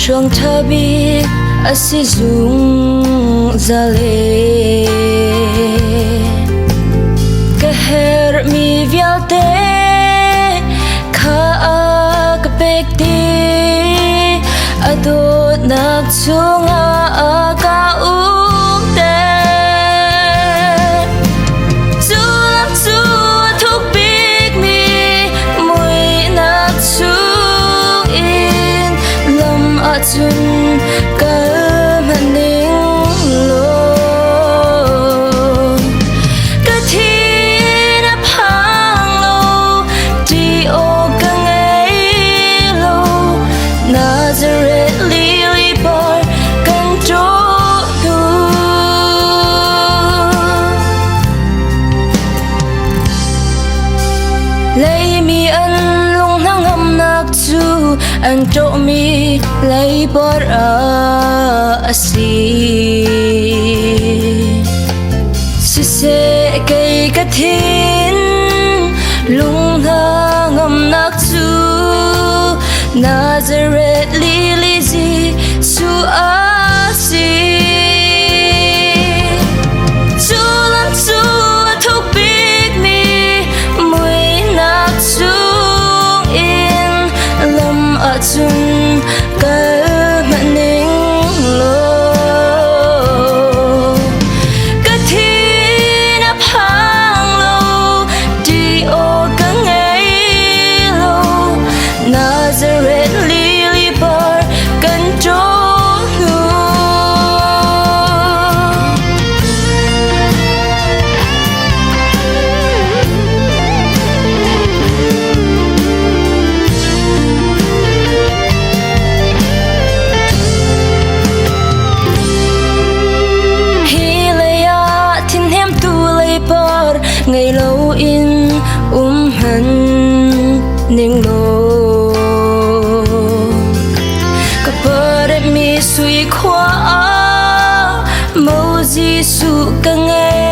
chuang thabi asi zung zale kaher mi vialte kha akpekti adot nak chunga ka umte zulam zu thuk big mi mui nak chung in lam achun ka maning lo ka thi na phang lo ti o ka ngai lo Nazareth lily bar kan cho tu lấy mi an lung nang am nak chu an cho mi lấy bar asi se cây ka thin lung nang am nak chu Nazareth lily zi su asi Zulam zu thuk big mi mui nak chung in lam achun ka maning lo ka thi na phang lo ti o ka ngai lo Nazareth lily bar kan cho nu hi leya thin hem tu lei par ngày lâu in han ning lo mi sui khóa mâu di su ka nghe